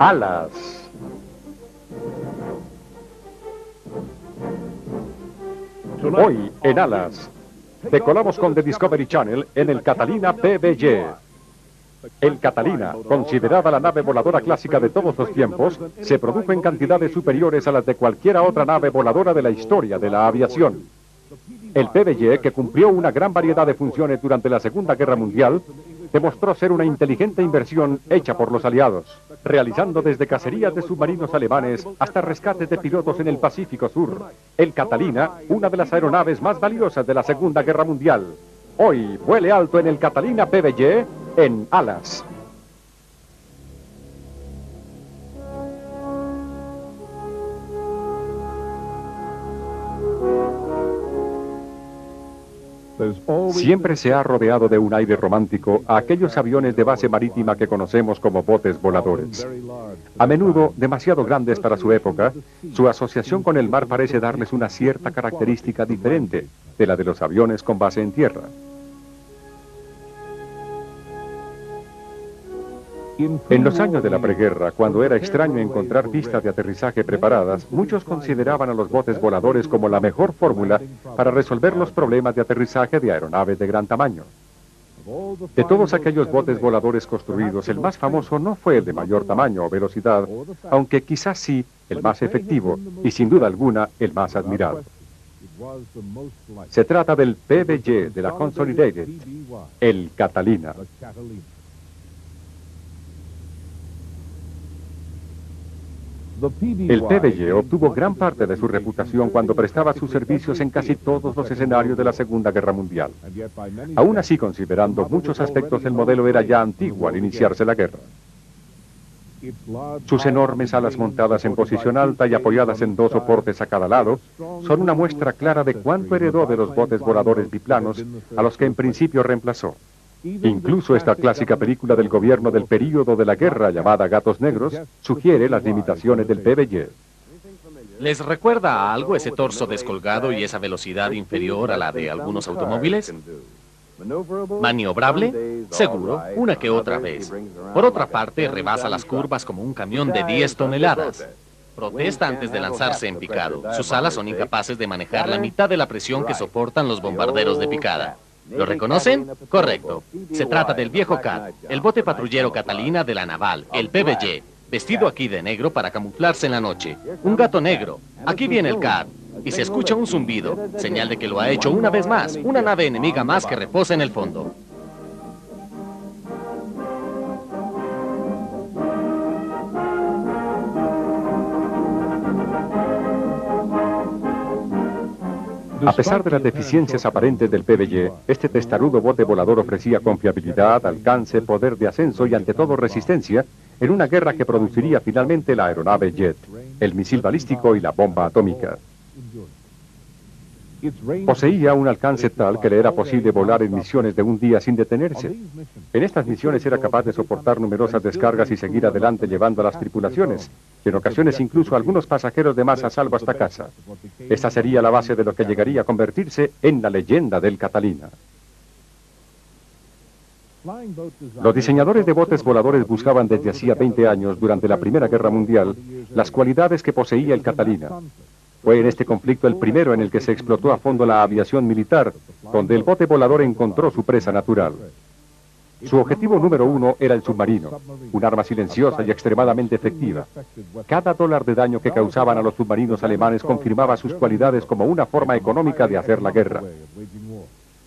Alas. Hoy en Alas, decolamos con The Discovery Channel en el Catalina PBJ. El Catalina, considerada la nave voladora clásica de todos los tiempos, se produjo en cantidades superiores a las de cualquiera otra nave voladora de la historia de la aviación. El PBJ, que cumplió una gran variedad de funciones durante la Segunda Guerra Mundial, demostró ser una inteligente inversión hecha por los aliados, realizando desde cacerías de submarinos alemanes hasta rescates de pilotos en el Pacífico Sur. El Catalina, una de las aeronaves más valiosas de la Segunda Guerra Mundial. Hoy vuele alto en el Catalina PBJ en Alas. Siempre se ha rodeado de un aire romántico a aquellos aviones de base marítima que conocemos como botes voladores. A menudo demasiado grandes para su época, su asociación con el mar parece darles una cierta característica diferente de la de los aviones con base en tierra. En los años de la preguerra, cuando era extraño encontrar pistas de aterrizaje preparadas, muchos consideraban a los botes voladores como la mejor fórmula para resolver los problemas de aterrizaje de aeronaves de gran tamaño. De todos aquellos botes voladores construidos, el más famoso no fue el de mayor tamaño o velocidad, aunque quizás sí el más efectivo y sin duda alguna el más admirado. Se trata del PBJ de la Consolidated, el Catalina. El PBJ obtuvo gran parte de su reputación cuando prestaba sus servicios en casi todos los escenarios de la Segunda Guerra Mundial. Aún así, considerando muchos aspectos, el modelo era ya antiguo al iniciarse la guerra. Sus enormes alas montadas en posición alta y apoyadas en dos soportes a cada lado son una muestra clara de cuánto heredó de los botes voladores biplanos a los que en principio reemplazó. Incluso esta clásica película del gobierno del período de la guerra llamada Gatos Negros sugiere las limitaciones del PBJ. ¿Les recuerda a algo ese torso descolgado y esa velocidad inferior a la de algunos automóviles? ¿Maniobrable? Seguro, una que otra vez. Por otra parte, rebasa las curvas como un camión de 10 toneladas. Protesta antes de lanzarse en picado. Sus alas son incapaces de manejar la mitad de la presión que soportan los bombarderos de picada. ¿Lo reconocen? Correcto. Se trata del viejo Cat, el bote patrullero Catalina de la Naval, el PBJ, vestido aquí de negro para camuflarse en la noche. Un gato negro. Aquí viene el Cat. Y se escucha un zumbido, señal de que lo ha hecho una vez más, una nave enemiga más que reposa en el fondo. A pesar de las deficiencias aparentes del PBJ, este testarudo bote volador ofrecía confiabilidad, alcance, poder de ascenso y ante todo resistencia en una guerra que produciría finalmente la aeronave jet, el misil balístico y la bomba atómica. Poseía un alcance tal que le era posible volar en misiones de un día sin detenerse. En estas misiones era capaz de soportar numerosas descargas y seguir adelante llevando a las tripulaciones, y en ocasiones incluso a algunos pasajeros de más a salvo hasta casa. Esta sería la base de lo que llegaría a convertirse en la leyenda del Catalina. Los diseñadores de botes voladores buscaban desde hacía 20 años, durante la Primera Guerra Mundial, las cualidades que poseía el Catalina. Fue en este conflicto el primero en el que se explotó a fondo la aviación militar, donde el bote volador encontró su presa natural. Su objetivo número uno era el submarino, un arma silenciosa y extremadamente efectiva. Cada dólar de daño que causaban a los submarinos alemanes confirmaba sus cualidades como una forma económica de hacer la guerra.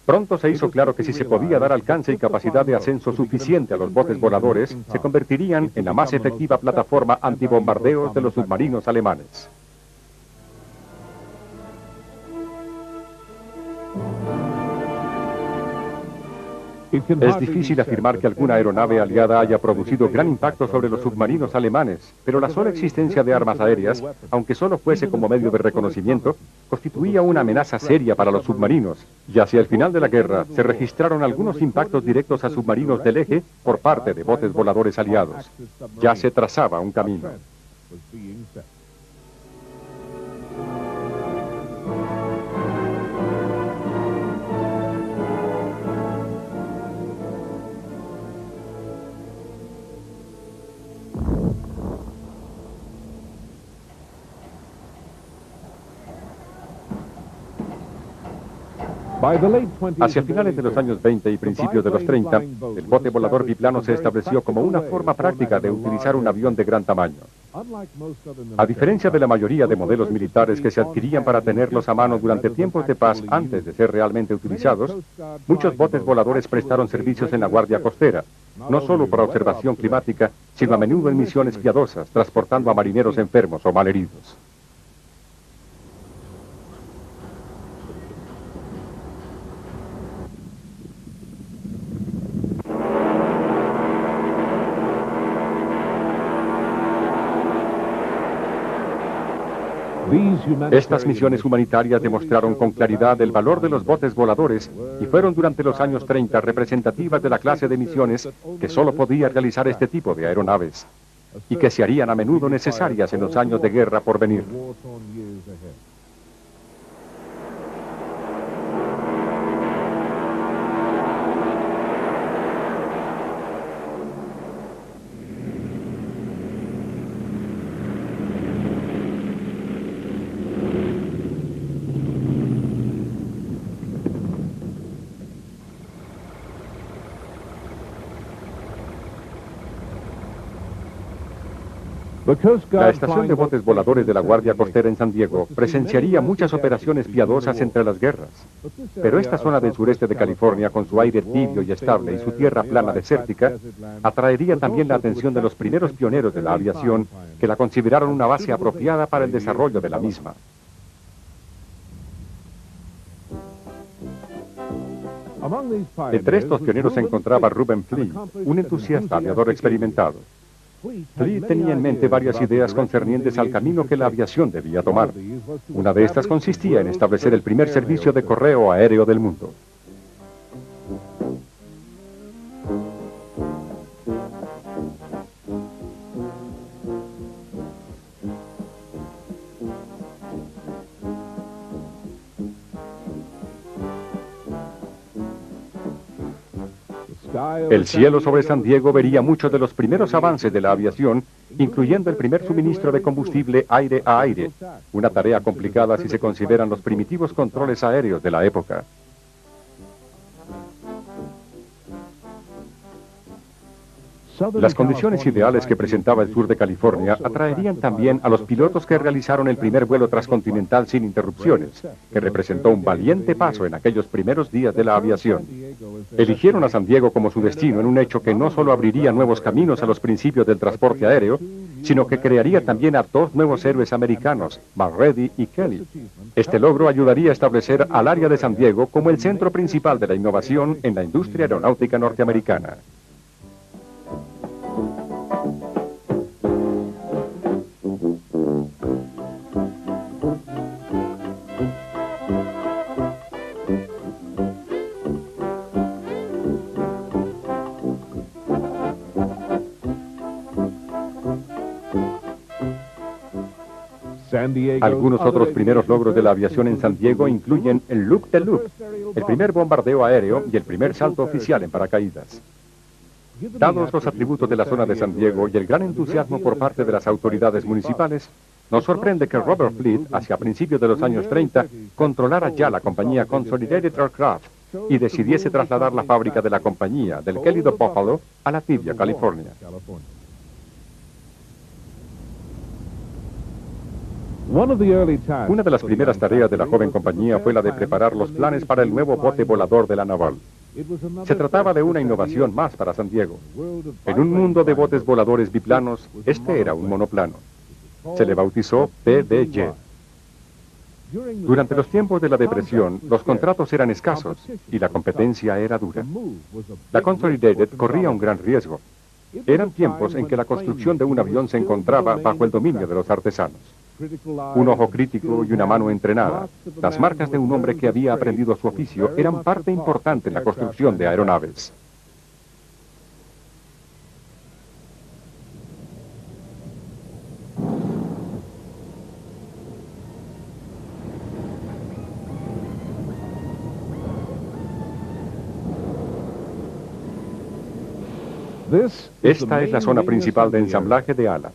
Pronto se hizo claro que si se podía dar alcance y capacidad de ascenso suficiente a los botes voladores, se convertirían en la más efectiva plataforma antibombardeos de los submarinos alemanes. Es difícil afirmar que alguna aeronave aliada haya producido gran impacto sobre los submarinos alemanes, pero la sola existencia de armas aéreas, aunque solo fuese como medio de reconocimiento, constituía una amenaza seria para los submarinos, y hacia el final de la guerra se registraron algunos impactos directos a submarinos del eje por parte de botes voladores aliados. Ya se trazaba un camino. Hacia finales de los años 20 y principios de los 30, el bote volador biplano se estableció como una forma práctica de utilizar un avión de gran tamaño. A diferencia de la mayoría de modelos militares que se adquirían para tenerlos a mano durante tiempos de paz antes de ser realmente utilizados, muchos botes voladores prestaron servicios en la Guardia Costera, no solo para observación climática, sino a menudo en misiones piadosas, transportando a marineros enfermos o malheridos. Estas misiones humanitarias demostraron con claridad el valor de los botes voladores y fueron durante los años 30 representativas de la clase de misiones que solo podía realizar este tipo de aeronaves y que se harían a menudo necesarias en los años de guerra por venir. La estación de botes voladores de la Guardia Costera en San Diego presenciaría muchas operaciones piadosas entre las guerras. Pero esta zona del sureste de California, con su aire tibio y estable y su tierra plana desértica, atraería también la atención de los primeros pioneros de la aviación, que la consideraron una base apropiada para el desarrollo de la misma. Entre estos pioneros se encontraba Reuben Flea, un entusiasta aviador experimentado. Flea tenía en mente varias ideas concernientes al camino que la aviación debía tomar. Una de estas consistía en establecer el primer servicio de correo aéreo del mundo. El cielo sobre San Diego vería muchos de los primeros avances de la aviación, incluyendo el primer suministro de combustible aire a aire, una tarea complicada si se consideran los primitivos controles aéreos de la época. Las condiciones ideales que presentaba el sur de California atraerían también a los pilotos que realizaron el primer vuelo transcontinental sin interrupciones, que representó un valiente paso en aquellos primeros días de la aviación. Eligieron a San Diego como su destino en un hecho que no solo abriría nuevos caminos a los principios del transporte aéreo, sino que crearía también a dos nuevos héroes americanos, McReady y Kelly. Este logro ayudaría a establecer al área de San Diego como el centro principal de la innovación en la industria aeronáutica norteamericana. Algunos otros primeros logros de la aviación en San Diego incluyen el Loop de Loop, el primer bombardeo aéreo y el primer salto oficial en paracaídas. Dados los atributos de la zona de San Diego y el gran entusiasmo por parte de las autoridades municipales, nos sorprende que Robert Fleet, hacia principios de los años 30, controlara ya la compañía Consolidated Aircraft y decidiese trasladar la fábrica de la compañía del Kelly de Buffalo a La Tibia, California. Una de las primeras tareas de la joven compañía fue la de preparar los planes para el nuevo bote volador de la naval. Se trataba de una innovación más para San Diego. En un mundo de botes voladores biplanos, este era un monoplano. Se le bautizó PBJ. Durante los tiempos de la Depresión, los contratos eran escasos y la competencia era dura. La Consolidated corría un gran riesgo. Eran tiempos en que la construcción de un avión se encontraba bajo el dominio de los artesanos. Un ojo crítico y una mano entrenada, las marcas de un hombre que había aprendido su oficio, eran parte importante en la construcción de aeronaves. Esta es la zona principal de ensamblaje de alas,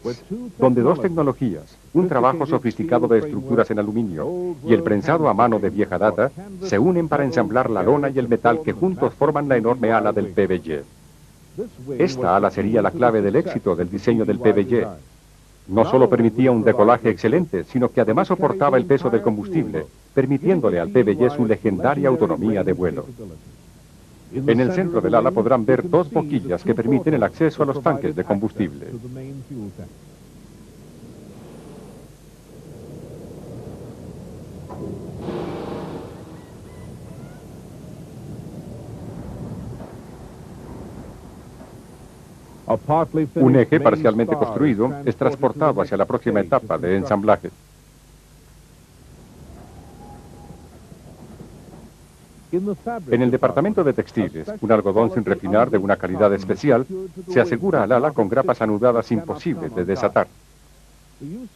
donde dos tecnologías, un trabajo sofisticado de estructuras en aluminio y el prensado a mano de vieja data, se unen para ensamblar la lona y el metal que juntos forman la enorme ala del PBY. Esta ala sería la clave del éxito del diseño del PBY. No solo permitía un decolaje excelente, sino que además soportaba el peso del combustible, permitiéndole al PBY su legendaria autonomía de vuelo. En el centro del ala podrán ver dos boquillas que permiten el acceso a los tanques de combustible. Un eje parcialmente construido es transportado hacia la próxima etapa de ensamblaje. En el departamento de textiles, un algodón sin refinar de una calidad especial se asegura al ala con grapas anudadas imposibles de desatar.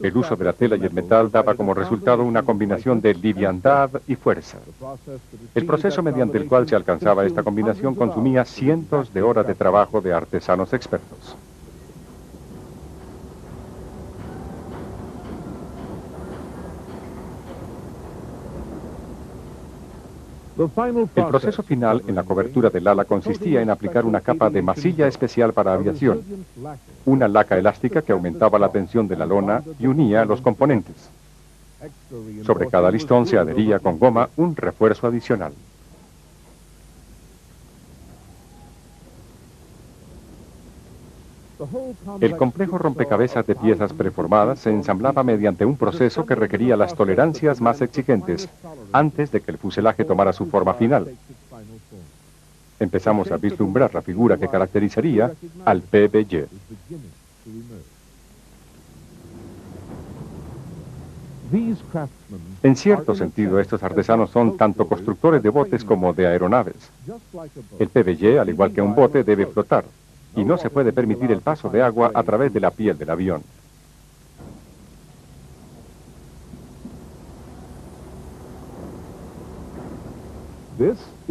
El uso de la tela y el metal daba como resultado una combinación de liviandad y fuerza. El proceso mediante el cual se alcanzaba esta combinación consumía cientos de horas de trabajo de artesanos expertos. El proceso final en la cobertura del ala consistía en aplicar una capa de masilla especial para aviación, una laca elástica que aumentaba la tensión de la lona y unía los componentes. Sobre cada listón se adhería con goma un refuerzo adicional. El complejo rompecabezas de piezas preformadas se ensamblaba mediante un proceso que requería las tolerancias más exigentes antes de que el fuselaje tomara su forma final. Empezamos a vislumbrar la figura que caracterizaría al PBY. En cierto sentido, estos artesanos son tanto constructores de botes como de aeronaves. El PBY, al igual que un bote, debe flotar, y no se puede permitir el paso de agua a través de la piel del avión.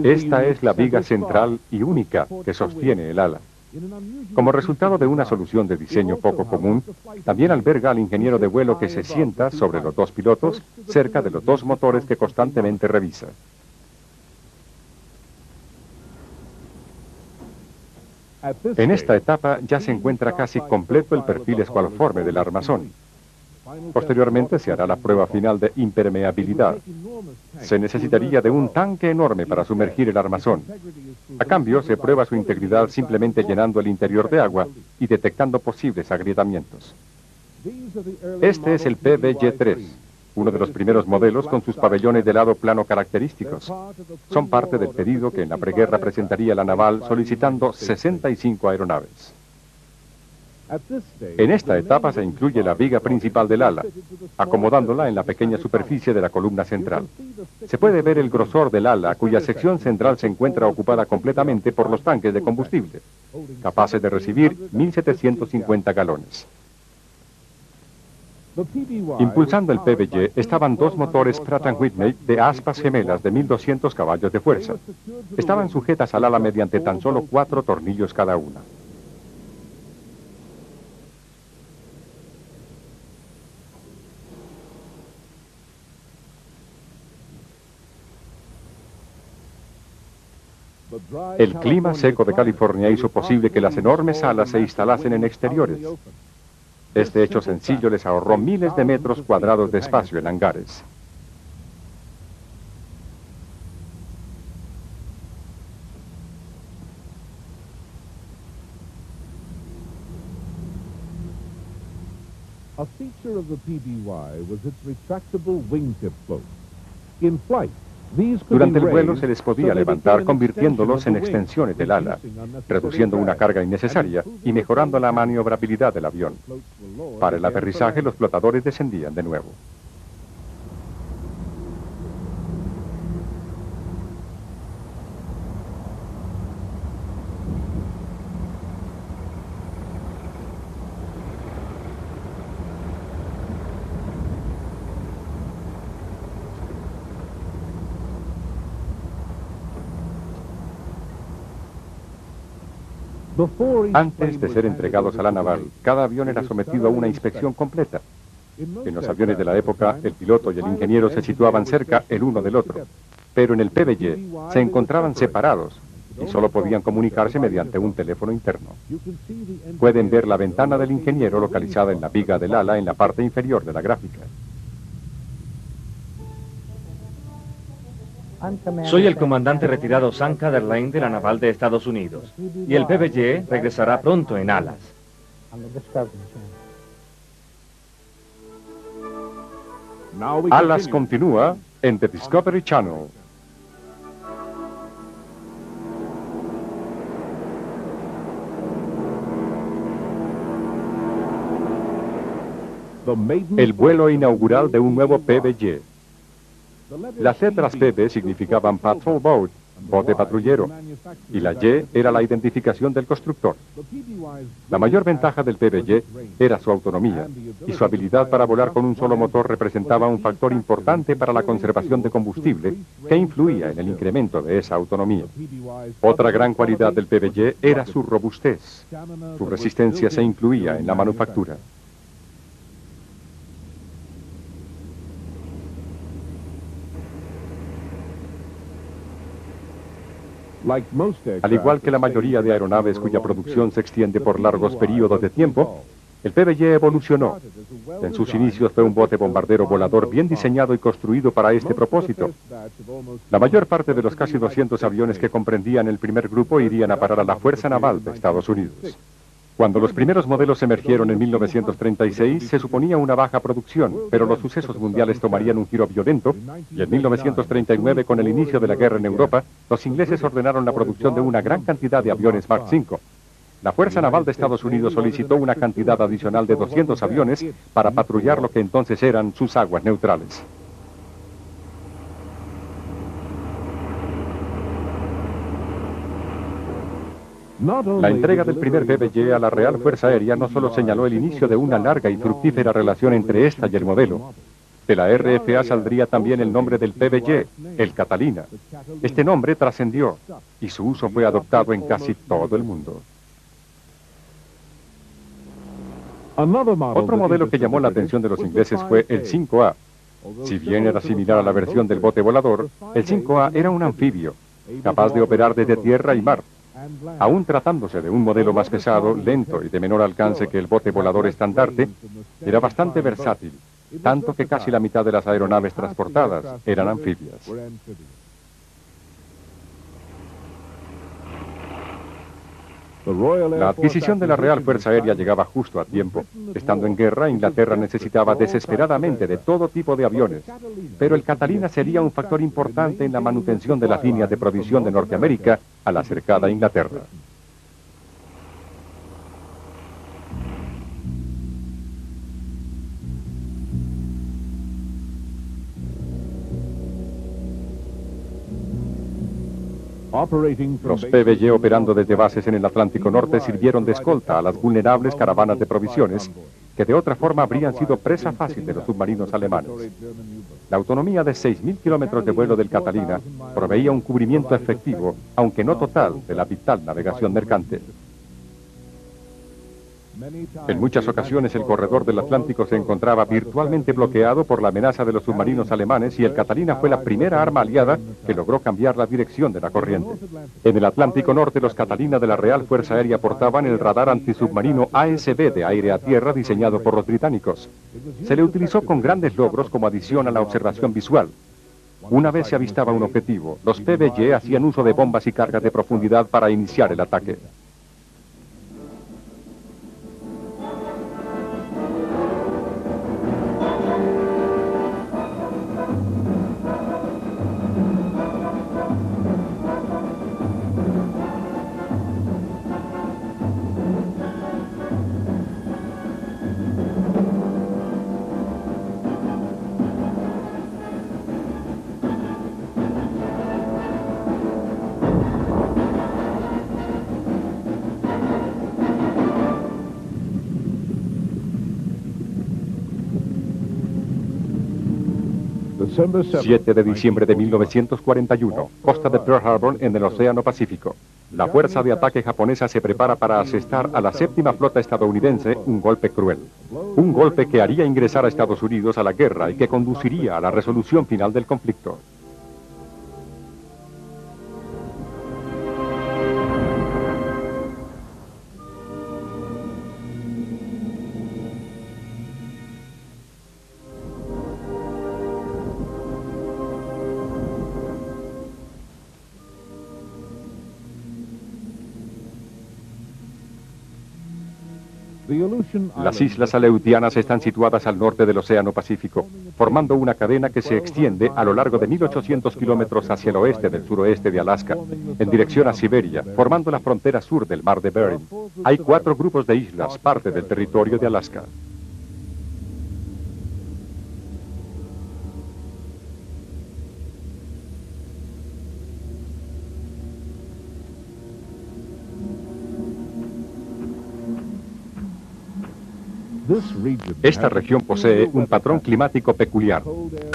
Esta es la viga central y única que sostiene el ala. Como resultado de una solución de diseño poco común, también alberga al ingeniero de vuelo que se sienta sobre los dos pilotos cerca de los dos motores que constantemente revisa. En esta etapa ya se encuentra casi completo el perfil escualoforme del armazón. Posteriormente se hará la prueba final de impermeabilidad. Se necesitaría de un tanque enorme para sumergir el armazón. A cambio, se prueba su integridad simplemente llenando el interior de agua y detectando posibles agrietamientos. Este es el PBY-3, uno de los primeros modelos con sus pabellones de lado plano característicos. Son parte del pedido que en la preguerra presentaría la naval solicitando 65 aeronaves. En esta etapa se incluye la viga principal del ala, acomodándola en la pequeña superficie de la columna central. Se puede ver el grosor del ala, cuya sección central se encuentra ocupada completamente por los tanques de combustible, capaces de recibir 1.750 galones. Impulsando el PBY estaban dos motores Pratt & Whitney de aspas gemelas de 1.200 caballos de fuerza. Estaban sujetas al ala mediante tan solo 4 tornillos cada una. El clima seco de California hizo posible que las enormes alas se instalasen en exteriores. Este hecho sencillo les ahorró miles de metros cuadrados de espacio en hangares. A feature of the PBY was its retractable wingtip float. In flight, durante el vuelo se les podía levantar convirtiéndolos en extensiones del ala, reduciendo una carga innecesaria y mejorando la maniobrabilidad del avión. Para el aterrizaje los flotadores descendían de nuevo. Antes de ser entregados a la naval, cada avión era sometido a una inspección completa. En los aviones de la época, el piloto y el ingeniero se situaban cerca el uno del otro, pero en el PBY se encontraban separados y solo podían comunicarse mediante un teléfono interno. Pueden ver la ventana del ingeniero localizada en la viga del ala en la parte inferior de la gráfica. Soy el comandante retirado Sam Caderline de la Naval de Estados Unidos y el PBY regresará pronto en alas. Alas continúa en The Discovery Channel. El vuelo inaugural de un nuevo PBY. Las letras PB significaban Patrol Boat, bote patrullero, y la Y era la identificación del constructor. La mayor ventaja del PBY era su autonomía, y su habilidad para volar con un solo motor representaba un factor importante para la conservación de combustible que influía en el incremento de esa autonomía. Otra gran cualidad del PBY era su robustez. Su resistencia se incluía en la manufactura. Al igual que la mayoría de aeronaves cuya producción se extiende por largos periodos de tiempo, el PBY evolucionó. En sus inicios fue un bote bombardero volador bien diseñado y construido para este propósito. La mayor parte de los casi 200 aviones que comprendían el primer grupo irían a parar a la Fuerza Naval de Estados Unidos. Cuando los primeros modelos emergieron en 1936, se suponía una baja producción, pero los sucesos mundiales tomarían un giro violento, y en 1939, con el inicio de la guerra en Europa, los ingleses ordenaron la producción de una gran cantidad de aviones Mark V. La Fuerza Naval de Estados Unidos solicitó una cantidad adicional de 200 aviones para patrullar lo que entonces eran sus aguas neutrales. La entrega del primer PBY a la Real Fuerza Aérea no solo señaló el inicio de una larga y fructífera relación entre esta y el modelo. De la RFA saldría también el nombre del PBY, el Catalina. Este nombre trascendió y su uso fue adoptado en casi todo el mundo. Otro modelo que llamó la atención de los ingleses fue el 5A. Si bien era similar a la versión del bote volador, el 5A era un anfibio, capaz de operar desde tierra y mar. Aún tratándose de un modelo más pesado, lento y de menor alcance que el bote volador estandarte, era bastante versátil, tanto que casi la mitad de las aeronaves transportadas eran anfibias. La adquisición de la Real Fuerza Aérea llegaba justo a tiempo. Estando en guerra, Inglaterra necesitaba desesperadamente de todo tipo de aviones, pero el Catalina sería un factor importante en la manutención de las líneas de provisión de Norteamérica a la cercada Inglaterra. Los PBY operando desde bases en el Atlántico Norte sirvieron de escolta a las vulnerables caravanas de provisiones que de otra forma habrían sido presa fácil de los submarinos alemanes. La autonomía de 6.000 kilómetros de vuelo del Catalina proveía un cubrimiento efectivo, aunque no total, de la vital navegación mercante. En muchas ocasiones el corredor del Atlántico se encontraba virtualmente bloqueado por la amenaza de los submarinos alemanes y el Catalina fue la primera arma aliada que logró cambiar la dirección de la corriente. En el Atlántico Norte los Catalina de la Real Fuerza Aérea portaban el radar antisubmarino ASB de aire a tierra diseñado por los británicos. Se le utilizó con grandes logros como adición a la observación visual. Una vez se avistaba un objetivo, los PBY hacían uso de bombas y cargas de profundidad para iniciar el ataque. ...7 de diciembre de 1941... costa de Pearl Harbor en el Océano Pacífico. La fuerza de ataque japonesa se prepara para asestar a la séptima flota estadounidense un golpe cruel. Un golpe que haría ingresar a Estados Unidos a la guerra y que conduciría a la resolución final del conflicto. Las islas Aleutianas están situadas al norte del Océano Pacífico, formando una cadena que se extiende a lo largo de 1.800 kilómetros hacia el oeste del suroeste de Alaska, en dirección a Siberia, formando la frontera sur del mar de Bering. Hay 4 grupos de islas, parte del territorio de Alaska. Esta región posee un patrón climático peculiar.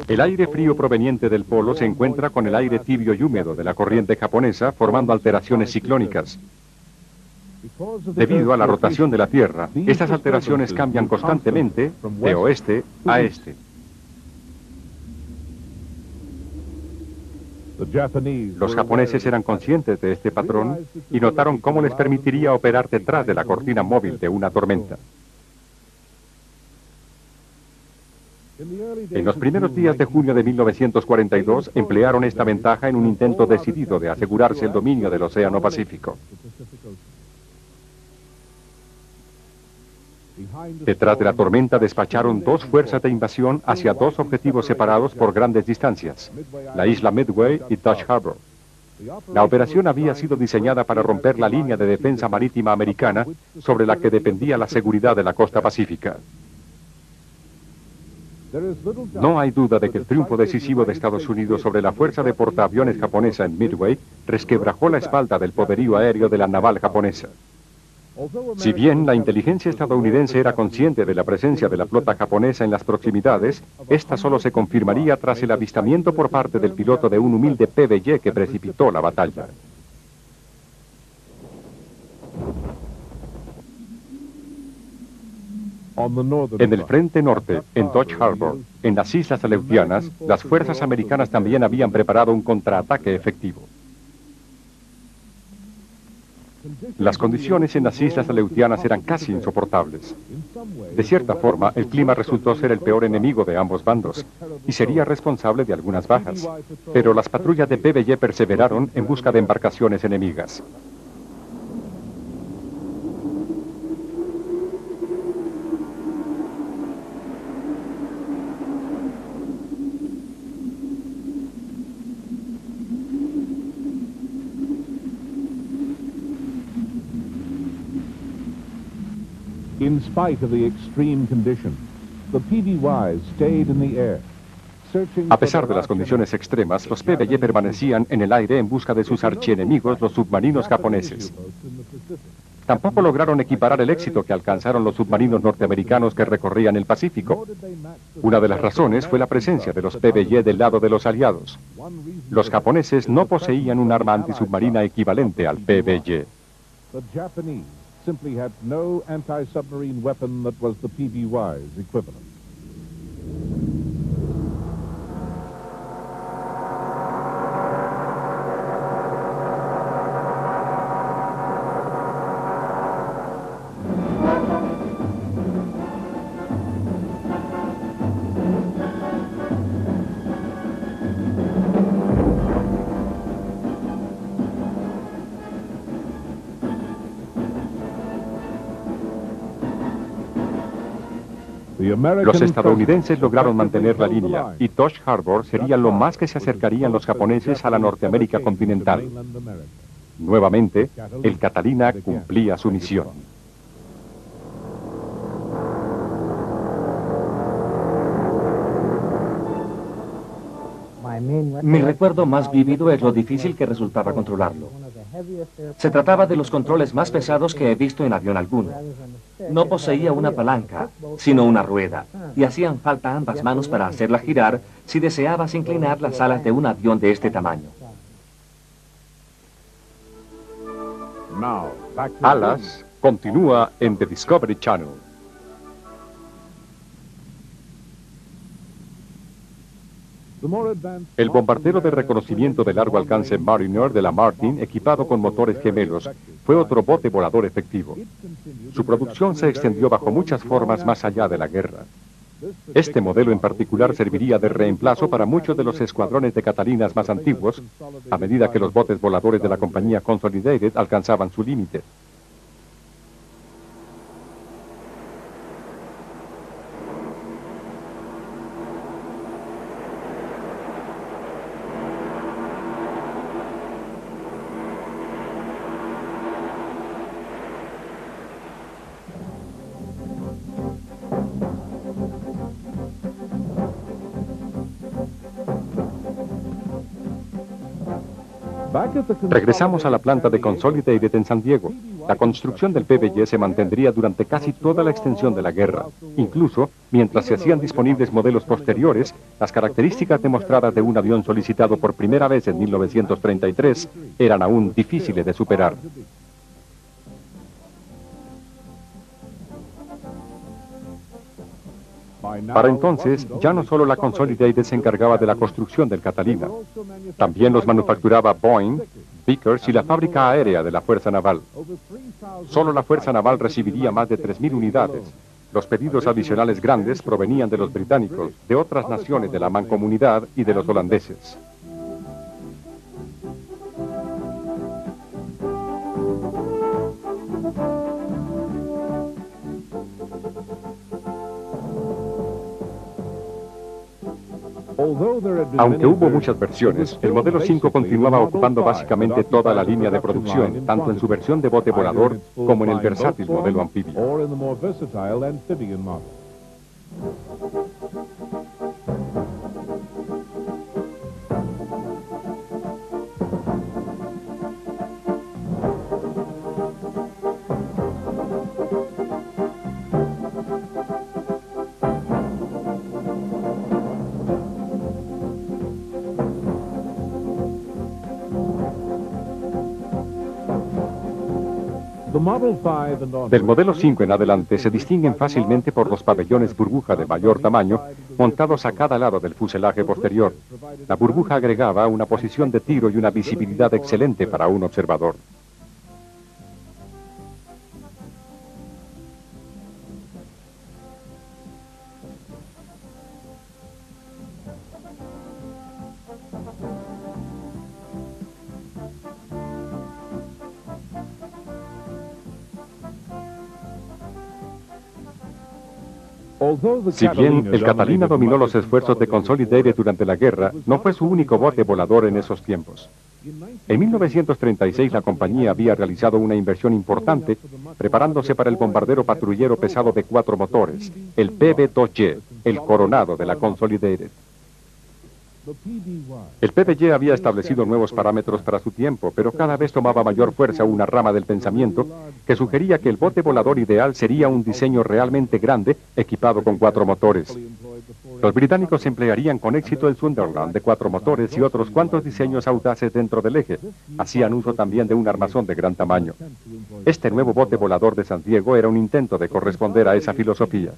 El aire frío proveniente del polo se encuentra con el aire tibio y húmedo de la corriente japonesa, formando alteraciones ciclónicas. Debido a la rotación de la Tierra, estas alteraciones cambian constantemente de oeste a este. Los japoneses eran conscientes de este patrón y notaron cómo les permitiría operar detrás de la cortina móvil de una tormenta. En los primeros días de junio de 1942 emplearon esta ventaja en un intento decidido de asegurarse el dominio del Océano Pacífico. Detrás de la tormenta despacharon 2 fuerzas de invasión hacia 2 objetivos separados por grandes distancias, la isla Midway y Dutch Harbor. La operación había sido diseñada para romper la línea de defensa marítima americana sobre la que dependía la seguridad de la costa pacífica. No hay duda de que el triunfo decisivo de Estados Unidos sobre la fuerza de portaaviones japonesa en Midway resquebrajó la espalda del poderío aéreo de la naval japonesa. Si bien la inteligencia estadounidense era consciente de la presencia de la flota japonesa en las proximidades, esta solo se confirmaría tras el avistamiento por parte del piloto de un humilde PBY que precipitó la batalla. En el frente norte, en Dutch Harbor, en las islas Aleutianas, las fuerzas americanas también habían preparado un contraataque efectivo. Las condiciones en las islas Aleutianas eran casi insoportables. De cierta forma, el clima resultó ser el peor enemigo de ambos bandos y sería responsable de algunas bajas. Pero las patrullas de PBY perseveraron en busca de embarcaciones enemigas. In spite of the extreme conditions, the PBYs stayed in the air. A pesar de las condiciones extremas, los PBY permanecían en el aire en busca de sus archienemigos, los submarinos japoneses. Tampoco lograron equiparar el éxito que alcanzaron los submarinos norteamericanos que recorrían el Pacífico. Una de las razones fue la presencia de los PBY del lado de los aliados. Los japoneses no poseían un arma antisubmarina equivalente al PBY. Simply had no anti-submarine weapon that was the PBY's equivalent. Los estadounidenses lograron mantener la línea y Dutch Harbor sería lo más que se acercarían los japoneses a la Norteamérica continental. Nuevamente, el Catalina cumplía su misión. Mi recuerdo más vívido es lo difícil que resultaba controlarlo. Se trataba de los controles más pesados que he visto en avión alguno. No poseía una palanca, sino una rueda, y hacían falta ambas manos para hacerla girar si deseabas inclinar las alas de un avión de este tamaño. Alas continúa en The Discovery Channel. El bombardero de reconocimiento de largo alcance Mariner de la Martin, equipado con motores gemelos, fue otro bote volador efectivo. Su producción se extendió bajo muchas formas más allá de la guerra. Este modelo en particular serviría de reemplazo para muchos de los escuadrones de Catalinas más antiguos, a medida que los botes voladores de la compañía Consolidated alcanzaban su límite. Regresamos a la planta de Consolidated en San Diego. La construcción del PBY se mantendría durante casi toda la extensión de la guerra. Incluso, mientras se hacían disponibles modelos posteriores, las características demostradas de un avión solicitado por primera vez en 1933 eran aún difíciles de superar. Para entonces, ya no solo la Consolidated se encargaba de la construcción del Catalina, también los manufacturaba Boeing, Vickers y la fábrica aérea de la Fuerza Naval. Solo la Fuerza Naval recibiría más de 3.000 unidades. Los pedidos adicionales grandes provenían de los británicos, de otras naciones de la Mancomunidad y de los holandeses. Aunque hubo muchas versiones, el modelo 5 continuaba ocupando básicamente toda la línea de producción, tanto en su versión de bote volador como en el versátil modelo anfibio. Del modelo 5 en adelante se distinguen fácilmente por los pabellones burbuja de mayor tamaño montados a cada lado del fuselaje posterior. La burbuja agregaba una posición de tiro y una visibilidad excelente para un observador. Si bien el Catalina dominó los esfuerzos de Consolidated durante la guerra, no fue su único bote volador en esos tiempos. En 1936 la compañía había realizado una inversión importante preparándose para el bombardero patrullero pesado de 4 motores, el PB-2Y, el Coronado de la Consolidated. El PBY había establecido nuevos parámetros para su tiempo, pero cada vez tomaba mayor fuerza una rama del pensamiento que sugería que el bote volador ideal sería un diseño realmente grande, equipado con 4 motores. Los británicos emplearían con éxito el Sunderland de 4 motores y otros cuantos diseños audaces dentro del eje. Hacían uso también de un armazón de gran tamaño. Este nuevo bote volador de San Diego era un intento de corresponder a esa filosofía.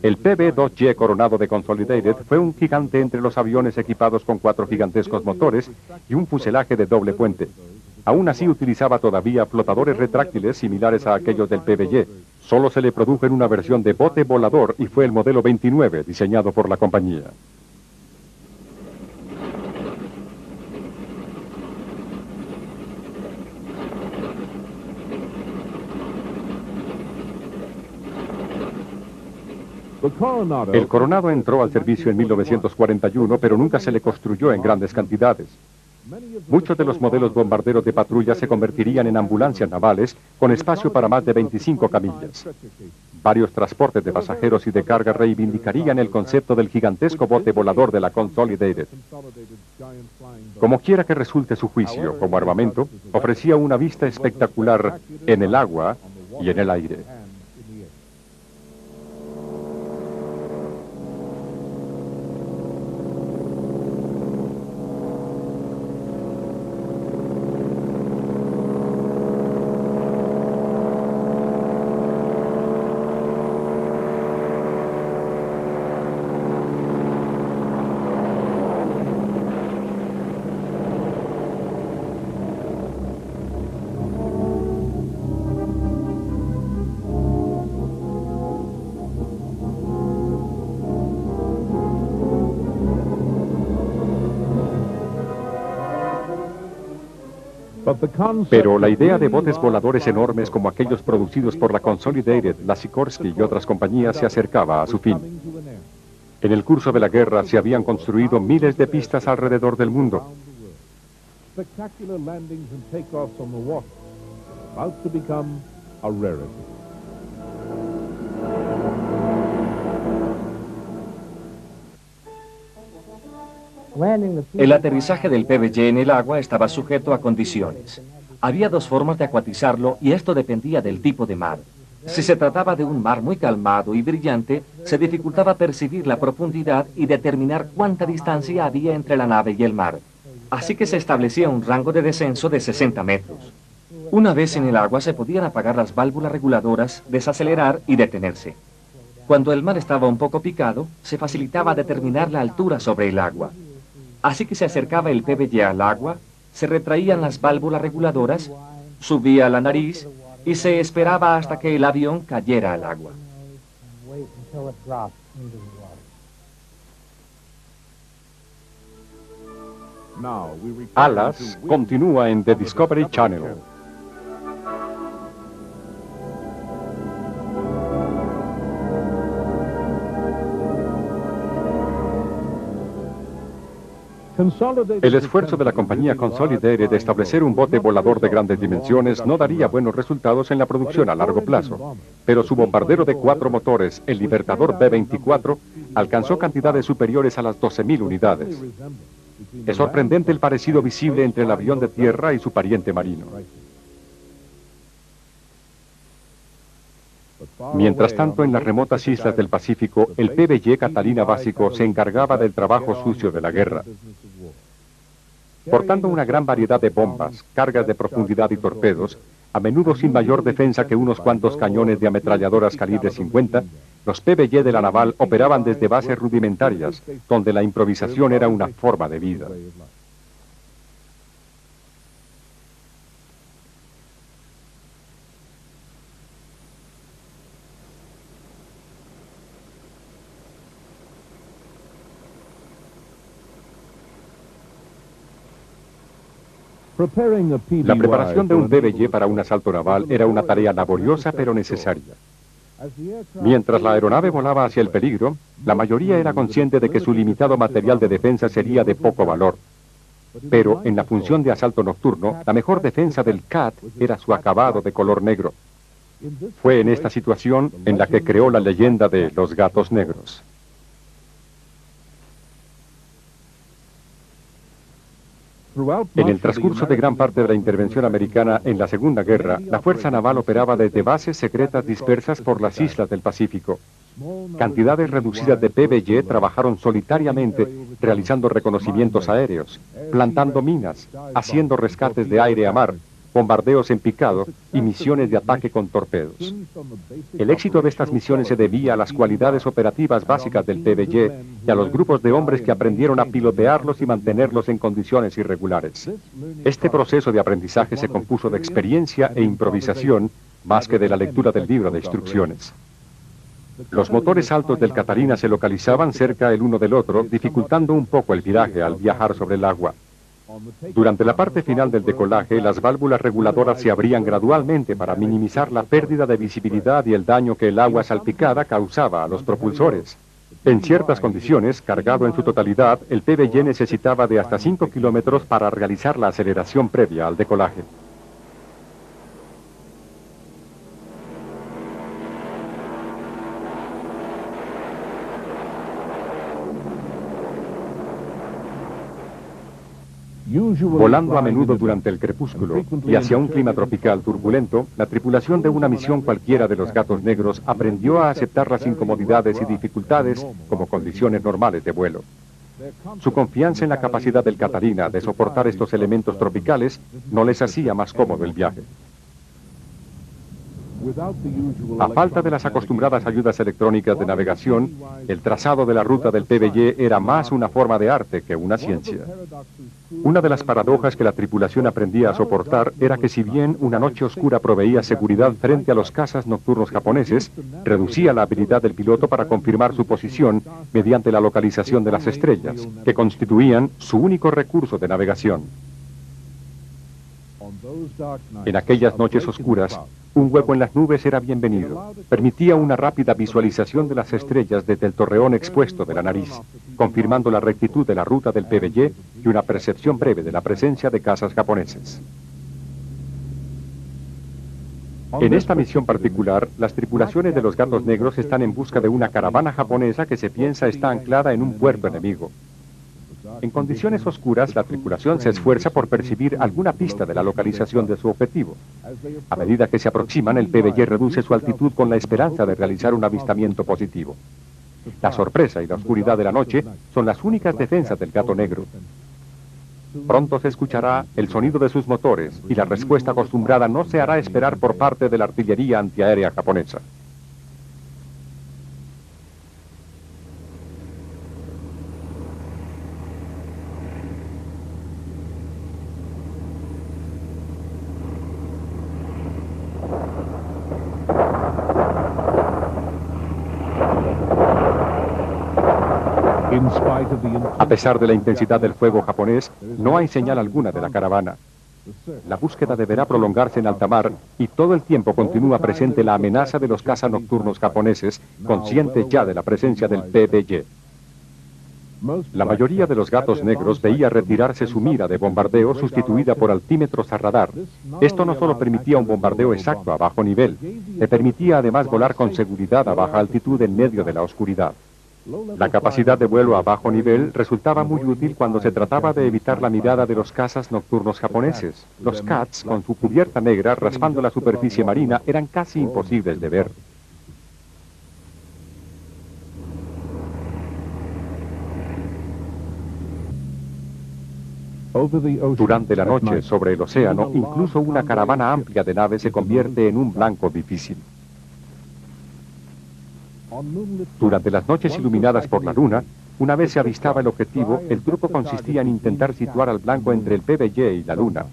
El PB-2Y Coronado de Consolidated fue un gigante entre los aviones equipados con 4 gigantescos motores y un fuselaje de doble puente. Aún así utilizaba todavía flotadores retráctiles similares a aquellos del PBY. Solo se le produjo en una versión de bote volador y fue el modelo 29 diseñado por la compañía. El Coronado entró al servicio en 1941, pero nunca se le construyó en grandes cantidades. Muchos de los modelos bombarderos de patrulla se convertirían en ambulancias navales con espacio para más de 25 camillas. Varios transportes de pasajeros y de carga reivindicarían el concepto del gigantesco bote volador de la Consolidated. Como quiera que resulte su juicio, como armamento, ofrecía una vista espectacular en el agua y en el aire. Pero la idea de botes voladores enormes como aquellos producidos por la Consolidated, la Sikorsky y otras compañías se acercaba a su fin. En el curso de la guerra se habían construido miles de pistas alrededor del mundo. Spectacular landings and takeoffs on the water, about to become a rarity. El aterrizaje del PBJ en el agua estaba sujeto a condiciones. Había dos formas de acuatizarlo y esto dependía del tipo de mar. Si se trataba de un mar muy calmado y brillante, se dificultaba percibir la profundidad y determinar cuánta distancia había entre la nave y el mar. Así que se establecía un rango de descenso de 60 metros. Una vez en el agua se podían apagar las válvulas reguladoras, desacelerar y detenerse. Cuando el mar estaba un poco picado, se facilitaba determinar la altura sobre el agua. Así que se acercaba el PBJ al agua, se retraían las válvulas reguladoras, subía la nariz y se esperaba hasta que el avión cayera al agua. Alas continúa en The Discovery Channel. El esfuerzo de la compañía Consolidated de establecer un bote volador de grandes dimensiones no daría buenos resultados en la producción a largo plazo, pero su bombardero de 4 motores, el Libertador B-24, alcanzó cantidades superiores a las 12.000 unidades. Es sorprendente el parecido visible entre el avión de tierra y su pariente marino. Mientras tanto, en las remotas islas del Pacífico, el PBJ Catalina básico se encargaba del trabajo sucio de la guerra. Portando una gran variedad de bombas, cargas de profundidad y torpedos, a menudo sin mayor defensa que unos cuantos cañones de ametralladoras calibre 50, los PBJ de la naval operaban desde bases rudimentarias, donde la improvisación era una forma de vida. La preparación de un PBJ para un asalto naval era una tarea laboriosa pero necesaria. Mientras la aeronave volaba hacia el peligro, la mayoría era consciente de que su limitado material de defensa sería de poco valor. Pero en la función de asalto nocturno, la mejor defensa del CAT era su acabado de color negro. Fue en esta situación en la que creó la leyenda de los gatos negros. En el transcurso de gran parte de la intervención americana en la Segunda Guerra, la Fuerza Naval operaba desde bases secretas dispersas por las islas del Pacífico. Cantidades reducidas de PBJ trabajaron solitariamente, realizando reconocimientos aéreos, plantando minas, haciendo rescates de aire a mar, bombardeos en picado y misiones de ataque con torpedos. El éxito de estas misiones se debía a las cualidades operativas básicas del PBJ y a los grupos de hombres que aprendieron a pilotearlos y mantenerlos en condiciones irregulares. Este proceso de aprendizaje se compuso de experiencia e improvisación más que de la lectura del libro de instrucciones. Los motores altos del Catalina se localizaban cerca el uno del otro, dificultando un poco el viraje al viajar sobre el agua. Durante la parte final del decolaje, las válvulas reguladoras se abrían gradualmente para minimizar la pérdida de visibilidad y el daño que el agua salpicada causaba a los propulsores. En ciertas condiciones, cargado en su totalidad, el PBJ necesitaba de hasta 5 kilómetros para realizar la aceleración previa al decolaje. Volando a menudo durante el crepúsculo y hacia un clima tropical turbulento, la tripulación de una misión cualquiera de los Gatos Negros aprendió a aceptar las incomodidades y dificultades como condiciones normales de vuelo. Su confianza en la capacidad del Catalina de soportar estos elementos tropicales no les hacía más cómodo el viaje. A falta de las acostumbradas ayudas electrónicas de navegación, el trazado de la ruta del PBJ era más una forma de arte que una ciencia. Una de las paradojas que la tripulación aprendía a soportar era que si bien una noche oscura proveía seguridad frente a los cazas nocturnos japoneses, reducía la habilidad del piloto para confirmar su posición mediante la localización de las estrellas, que constituían su único recurso de navegación. En aquellas noches oscuras, un hueco en las nubes era bienvenido. Permitía una rápida visualización de las estrellas desde el torreón expuesto de la nariz, confirmando la rectitud de la ruta del PBY y una percepción breve de la presencia de cazas japoneses. En esta misión particular, las tripulaciones de los Gatos Negros están en busca de una caravana japonesa que se piensa está anclada en un puerto enemigo. En condiciones oscuras, la tripulación se esfuerza por percibir alguna pista de la localización de su objetivo. A medida que se aproximan, el PBY reduce su altitud con la esperanza de realizar un avistamiento positivo. La sorpresa y la oscuridad de la noche son las únicas defensas del Gato Negro. Pronto se escuchará el sonido de sus motores y la respuesta acostumbrada no se hará esperar por parte de la artillería antiaérea japonesa. A pesar de la intensidad del fuego japonés, no hay señal alguna de la caravana. La búsqueda deberá prolongarse en alta mar y todo el tiempo continúa presente la amenaza de los cazas nocturnos japoneses, conscientes ya de la presencia del PBY. La mayoría de los Gatos Negros veía retirarse su mira de bombardeo sustituida por altímetros a radar. Esto no solo permitía un bombardeo exacto a bajo nivel, le permitía además volar con seguridad a baja altitud en medio de la oscuridad. La capacidad de vuelo a bajo nivel resultaba muy útil cuando se trataba de evitar la mirada de los cazas nocturnos japoneses. Los Cats, con su cubierta negra raspando la superficie marina, eran casi imposibles de ver. Durante la noche, sobre el océano, incluso una caravana amplia de naves se convierte en un blanco difícil. Durante las noches iluminadas por la luna, una vez se avistaba el objetivo, el truco consistía en intentar situar al blanco entre el PBY y la luna.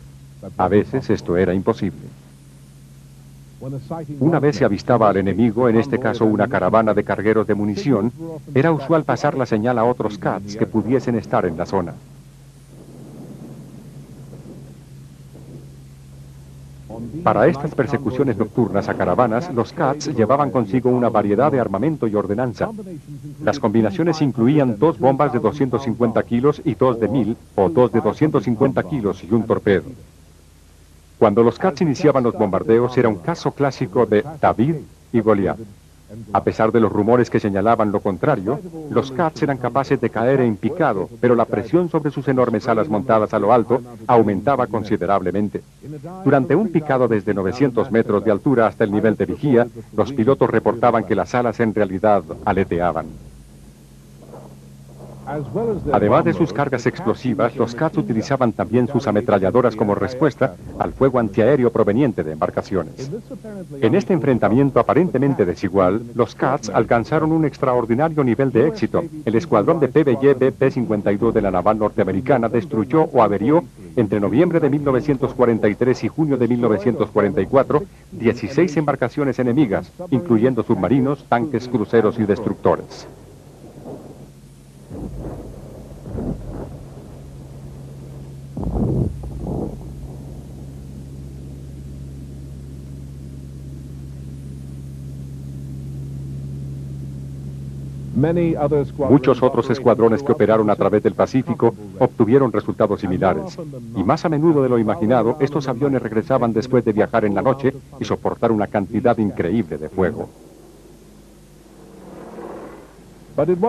A veces esto era imposible. Una vez se avistaba al enemigo, en este caso una caravana de cargueros de munición, era usual pasar la señal a otros Cats que pudiesen estar en la zona. Para estas persecuciones nocturnas a caravanas, los Cats llevaban consigo una variedad de armamento y ordenanza. Las combinaciones incluían 2 bombas de 250 kilos y 2 de 1000, o 2 de 250 kilos y un torpedo. Cuando los Cats iniciaban los bombardeos era un caso clásico de David y Goliat. A pesar de los rumores que señalaban lo contrario, los Cats eran capaces de caer en picado, pero la presión sobre sus enormes alas montadas a lo alto aumentaba considerablemente. Durante un picado desde 900 metros de altura hasta el nivel de vigía, los pilotos reportaban que las alas en realidad aleteaban. Además de sus cargas explosivas, los Cats utilizaban también sus ametralladoras como respuesta al fuego antiaéreo proveniente de embarcaciones. En este enfrentamiento aparentemente desigual, los Cats alcanzaron un extraordinario nivel de éxito. El escuadrón de PBY BP-52 de la naval norteamericana destruyó o averió entre noviembre de 1943 y junio de 1944 16 embarcaciones enemigas, incluyendo submarinos, tanques, cruceros y destructores. Muchos otros escuadrones que operaron a través del Pacífico obtuvieron resultados similares. Y más a menudo de lo imaginado, estos aviones regresaban después de viajar en la noche y soportar una cantidad increíble de fuego.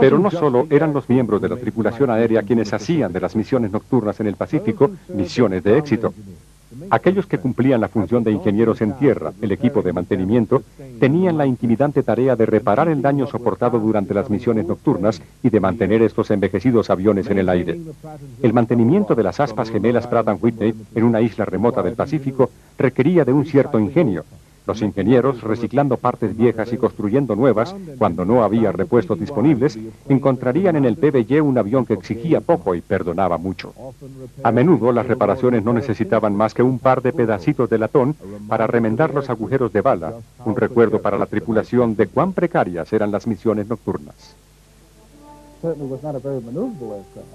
Pero no solo eran los miembros de la tripulación aérea quienes hacían de las misiones nocturnas en el Pacífico misiones de éxito. Aquellos que cumplían la función de ingenieros en tierra, el equipo de mantenimiento, tenían la intimidante tarea de reparar el daño soportado durante las misiones nocturnas y de mantener estos envejecidos aviones en el aire. El mantenimiento de las aspas gemelas Pratt & Whitney en una isla remota del Pacífico requería de un cierto ingenio. Los ingenieros, reciclando partes viejas y construyendo nuevas, cuando no había repuestos disponibles, encontrarían en el PBY un avión que exigía poco y perdonaba mucho. A menudo las reparaciones no necesitaban más que un par de pedacitos de latón para remendar los agujeros de bala, un recuerdo para la tripulación de cuán precarias eran las misiones nocturnas.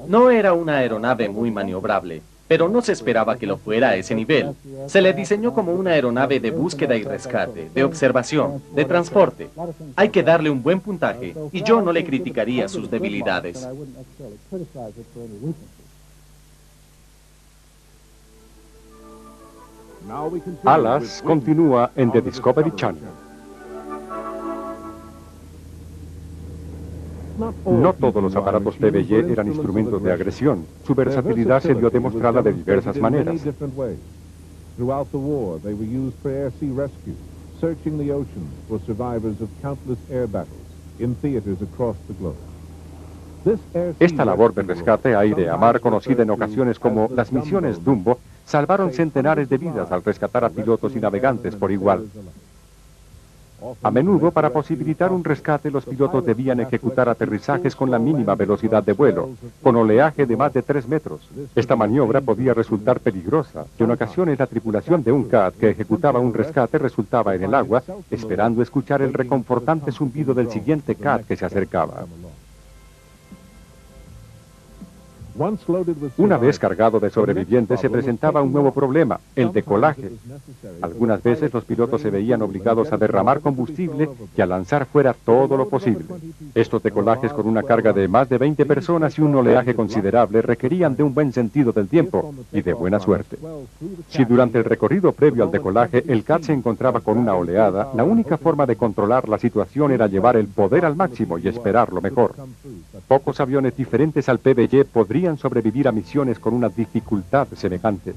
No era una aeronave muy maniobrable. Pero no se esperaba que lo fuera a ese nivel. Se le diseñó como una aeronave de búsqueda y rescate, de observación, de transporte. Hay que darle un buen puntaje, y yo no le criticaría sus debilidades. Alas continúa en The Discovery Channel. No todos los aparatos PBY eran instrumentos de agresión. Su versatilidad se vio demostrada de diversas maneras. Throughout the war, they were used for air-sea rescue, searching the oceans for survivors of countless air battles in theaters across the globe. Esta labor de rescate aire a mar, conocida en ocasiones como las misiones Dumbo, salvaron centenares de vidas al rescatar a pilotos y navegantes por igual. A menudo, para posibilitar un rescate, los pilotos debían ejecutar aterrizajes con la mínima velocidad de vuelo, con oleaje de más de 3 metros. Esta maniobra podía resultar peligrosa, y en ocasiones la tripulación de un CAT que ejecutaba un rescate resultaba en el agua, esperando escuchar el reconfortante zumbido del siguiente CAT que se acercaba. Una vez cargado de sobrevivientes, se presentaba un nuevo problema, el decolaje. Algunas veces los pilotos se veían obligados a derramar combustible y a lanzar fuera todo lo posible. Estos decolajes con una carga de más de 20 personas y un oleaje considerable requerían de un buen sentido del tiempo y de buena suerte. Si durante el recorrido previo al decolaje el CAT se encontraba con una oleada, la única forma de controlar la situación era llevar el poder al máximo y esperar lo mejor. Pocos aviones diferentes al PBY podrían sobrevivir a misiones con una dificultad semejante.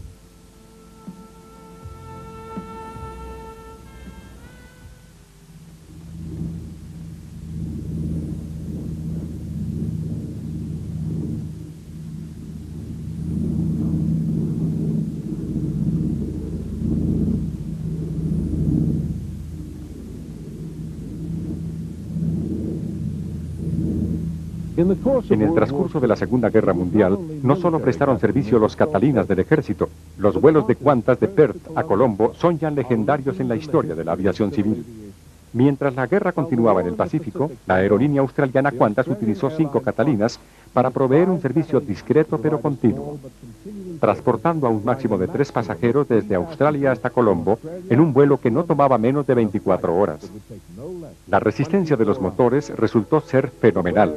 En el transcurso de la Segunda Guerra Mundial, no solo prestaron servicio los Catalinas del ejército, los vuelos de Qantas de Perth a Colombo son ya legendarios en la historia de la aviación civil. Mientras la guerra continuaba en el Pacífico, la aerolínea australiana Qantas utilizó 5 Catalinas para proveer un servicio discreto pero continuo, transportando a un máximo de 3 pasajeros desde Australia hasta Colombo en un vuelo que no tomaba menos de 24 horas. La resistencia de los motores resultó ser fenomenal,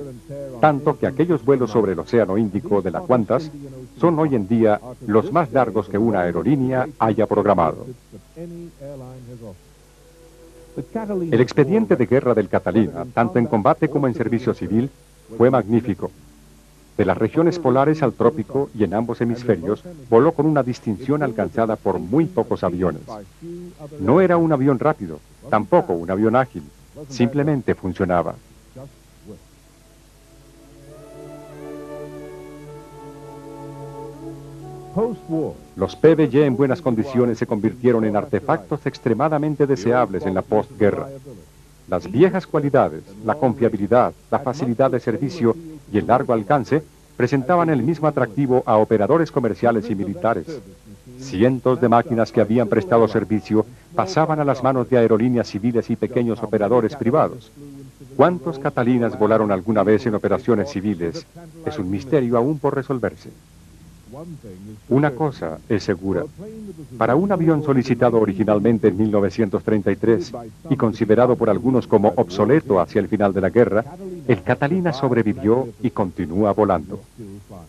tanto que aquellos vuelos sobre el Océano Índico de la Qantas son hoy en día los más largos que una aerolínea haya programado. El expediente de guerra del Catalina, tanto en combate como en servicio civil, fue magnífico. De las regiones polares al trópico y en ambos hemisferios, voló con una distinción alcanzada por muy pocos aviones. No era un avión rápido, tampoco un avión ágil, simplemente funcionaba. Los PBY en buenas condiciones se convirtieron en artefactos extremadamente deseables en la postguerra. Las viejas cualidades, la confiabilidad, la facilidad de servicio y el largo alcance presentaban el mismo atractivo a operadores comerciales y militares. Cientos de máquinas que habían prestado servicio pasaban a las manos de aerolíneas civiles y pequeños operadores privados. ¿Cuántos Catalinas volaron alguna vez en operaciones civiles? Es un misterio aún por resolverse. Una cosa es segura. Para un avión solicitado originalmente en 1933 y considerado por algunos como obsoleto hacia el final de la guerra, el Catalina sobrevivió y continúa volando.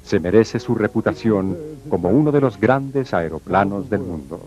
Se merece su reputación como uno de los grandes aeroplanos del mundo.